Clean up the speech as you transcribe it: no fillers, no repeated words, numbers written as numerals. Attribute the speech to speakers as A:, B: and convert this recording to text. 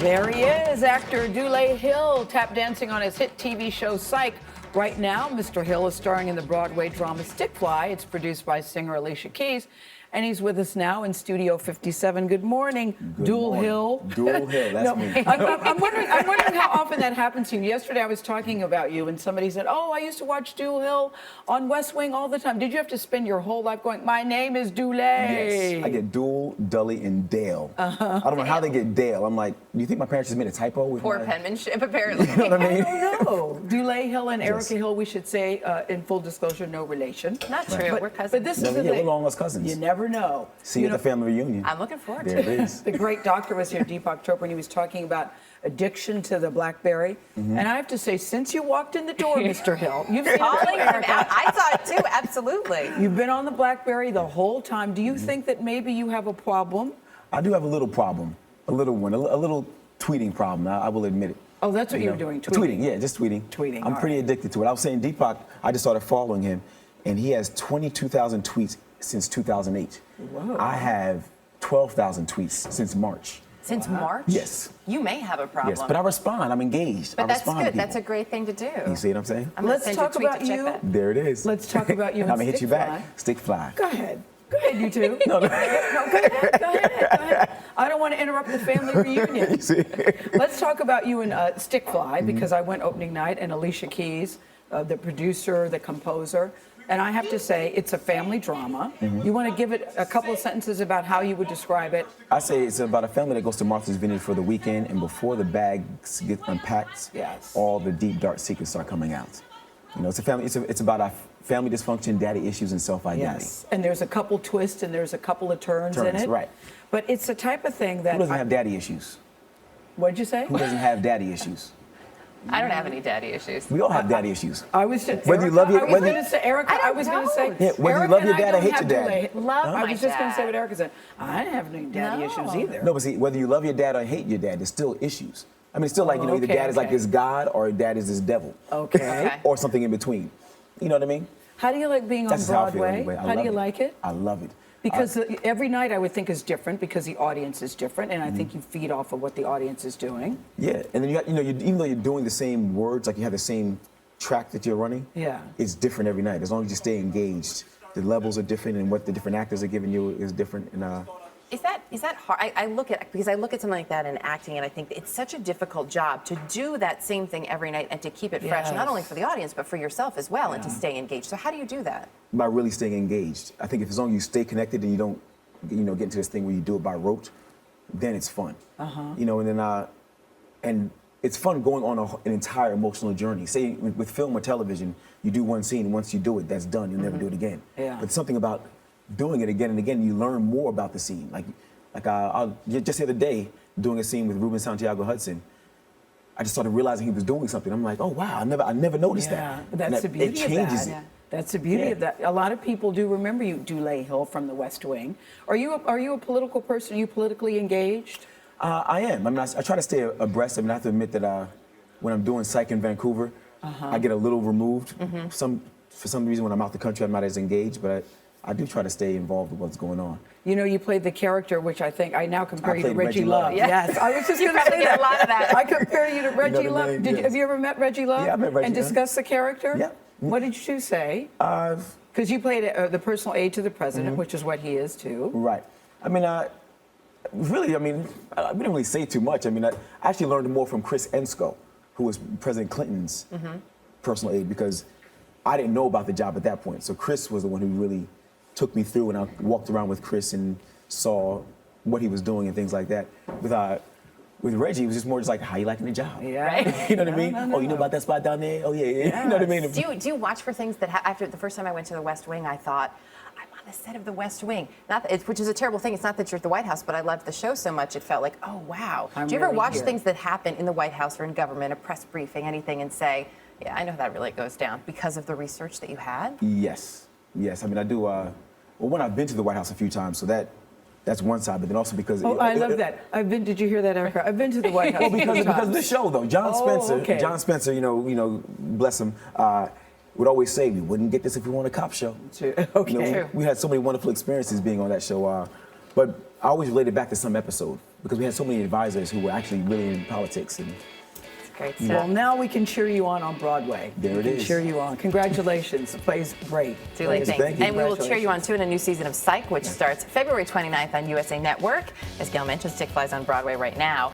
A: There he is, actor Dulé Hill, tap dancing on his hit TV show Psych. Right now, Mr. Hill is starring in the Broadway drama Stick Fly. It's produced by singer Alicia Keys. And he's with us now in Studio 57. Good morning, Dulé Hill.
B: Dulé Hill, that's me.
A: I'm wondering how often that happens to you. Yesterday I was talking about you and somebody said, oh, I used to watch Dulé Hill on West Wing all the time. Did you have to spend your whole life going, my name is Dulé?
B: Yes, I get Dul, Dully, and Dale. I don't know how they get Dale. I'm like, do you think my parents just made a typo? With
C: Poor penmanship, apparently.
B: You know what I mean?
A: I don't know. Dulé Hill and Erica Hill, we should say, in full disclosure, no relation.
C: Not true, we're cousins.
A: But this is the
B: we're
A: thing.
B: long lost cousins.
A: You never know.
B: See you at the family reunion.
C: I'm looking forward
B: There
C: to
B: it
C: it.
B: is.
A: The great doctor was here, Deepak Chopra, and he was talking about addiction to the BlackBerry. And I have to say, since you walked in the door, Mr. Hill, you've seen
C: Calling
A: it,
C: him out. I saw it too, absolutely.
A: You've been on the BlackBerry the whole time. Do you think that maybe you have a problem?
B: I do have a little problem, a little one, a little tweeting problem. I will admit it.
A: Oh, that's what
B: You
A: you're
B: know,
A: doing, tweeting.
B: Yeah, just tweeting.
A: Tweeting,
B: I'm
A: all
B: pretty
A: right.
B: addicted to it. I was saying Deepak, I just started following him, and he has 22,000 tweets since 2008.
A: Whoa.
B: I have 12,000 tweets since March.
C: Since March?
B: Yes.
C: You may have a problem.
B: Yes, but I respond. I'm engaged.
C: But
B: I
C: that's
B: respond to
C: good.
B: people.
C: That's a great thing to do.
B: You see what I'm saying?
C: I'm gonna
A: Let's
C: send
A: talk
C: you a tweet
A: about
C: to check
A: you.
C: that.
B: There it is.
A: Let's talk about you
B: I'm
A: and
B: gonna hit you
A: Stick
B: back.
A: Fly.
B: Stick fly.
A: Go ahead. Go ahead, you two.
B: No, no.
A: Go ahead. Go ahead. I don't want to interrupt the family reunion.
B: You see?
A: Let's talk about you and Stick Fly, because I went opening night, and Alicia Keys, the producer, the composer, and I have to say it's a family drama. You want to give it a couple of sentences about how you would describe it?
B: I say it's about a family that goes to Martha's Vineyard for the weekend, and before the bags get unpacked,
A: Yes.
B: all the deep, dark secrets start coming out. You know, it's a family. It's about our family dysfunction, daddy issues, and self-identity.
A: Yes. And there's a couple twists and there's a couple of turns in it.
B: Right.
A: But it's the type of thing that.
B: Who doesn't have daddy issues?
A: What'd you say?
B: Who doesn't have daddy issues?
C: I don't have any daddy issues.
B: We all have daddy issues.
A: I was just,
B: Whether you
A: Erica,
B: love your-
A: I was
B: whether-
A: going to say, Erica, I was going to say,
B: Yeah, whether you
A: Erica
B: love your
A: and
B: dad or
A: don't
B: hate
A: have
B: your dad.
A: Dulé. Love, I
C: my
A: was just going to say
C: dad.
A: what Erica said. I didn't have any daddy
C: No.
A: issues either.
B: No, but see, whether you love your dad or hate your dad, there's still issues. I mean, it's still like, you know, either
A: okay,
B: dad is like
A: okay.
B: this God or dad is this devil.
A: Okay.
C: Okay.
B: Or something in between. You know what I mean?
A: How do you like being on
B: That's how I feel
A: Broadway?
B: anyway. I
A: How do
B: love
A: you like it?
B: I love it.
A: Because every night I would think is different because the audience is different, and I think you feed off of what the audience is doing.
B: Yeah, and then you got, you know, even though you're doing the same words, like you have the same track that you're running,
A: Yeah.
B: it's different every night. As long as you stay engaged, the levels are different, and what the different actors are giving you is different. And
C: Is that hard? I look at something like that in acting, and I think it's such a difficult job to do that same thing every night and to keep it fresh, not
A: Yes.
C: only for the audience but for yourself as well, and to stay engaged. So how do you do that?
B: by really staying engaged, I think if as long as you stay connected and you don't, you know, get into this thing where you do it by rote, then it's fun. You know, and then and it's fun going on an entire emotional journey. Say with film or television, you do one scene, once you do it, that's done. You'll never do it again.
A: Yeah.
B: But something about doing it again and again, you learn more about the scene. Like just the other day, doing a scene with Ruben Santiago Hudson, I just started realizing he was doing something. I'm like, oh wow, I never noticed
A: Yeah,
B: that.
A: that's the
B: And
A: beauty
B: it
A: of
B: changes
A: that.
B: it.
A: That's the beauty
B: Yeah.
A: of that. A lot of people do remember you, Dulé Hill, from the West Wing. Are you a political person? Are you politically engaged?
B: I am. I mean, I try to stay abreast. I mean, I have to admit that when I'm doing Psych in Vancouver, I get a little removed. For some reason, when I'm out the country, I'm not as engaged, but I do try to stay involved with what's going on.
A: You know, you played the character, which I think I now compare
B: I
A: you to
B: played
A: Reggie
B: Reggie
A: Love.
B: Love.
A: Yes, I was just
C: You
A: going to
C: probably
A: say
C: get
A: that.
C: a lot of that.
A: I compare you to Reggie
B: the
A: Love.
B: name,
A: Have
B: yes.
A: you ever met Reggie Love?
B: Yeah, I met Reggie,
A: And
B: yeah.
A: discussed the character?
B: Yeah.
A: What did you say? Because you played the personal aide to the president, which is what he is too.
B: Right. I mean, really, I mean, we didn't really say too much. I mean, I actually learned more from Chris Ensko, who was President Clinton's personal aide, because I didn't know about the job at that point. So Chris was the one who really took me through, and I walked around with Chris and saw what he was doing and things like that. With Reggie, it was just more just like, how you liking the job?
A: Yeah.
C: Right.
B: You know what I mean?
A: No.
B: Oh, you know about that spot down there? Oh, yeah. You know what I mean?
C: Do you watch for things that after the first time I went to the West Wing, I thought, I'm on the set of the West Wing. Which is a terrible thing. It's not that you're at the White House, but I loved the show so much, it felt like, oh, wow.
A: I'm
C: Do you ever
A: really
C: watch
A: here.
C: things that happen in the White House or in government, a press briefing, anything, and say, yeah, I know how that really goes down because of the research that you had?
B: Yes. I mean, I do. Well, one, I've been to the White House a few times, so that's one side. But then also because
A: I love that. Did you hear that, Erica? I've been to the White House.
B: Well, because of the show, though. John Spencer,
A: okay.
B: you know, bless him, would always say, we wouldn't get this if we weren't a cop show.
A: Okay.
B: You know, we had so many wonderful experiences being on that show. But I always related back to some episode because we had so many advisors who were actually really in politics. And
C: Great
A: Well,
C: stuff.
A: now we can cheer you on Broadway.
B: There it
A: We can
B: is.
A: cheer you on. Congratulations. The play's great.
C: Dulé,
B: Yes,
C: thanks.
B: thank you.
C: And we will cheer you on too in a new season of Psych, which starts February 29th on USA Network. As Gayle mentioned, Stick Flies on Broadway right now.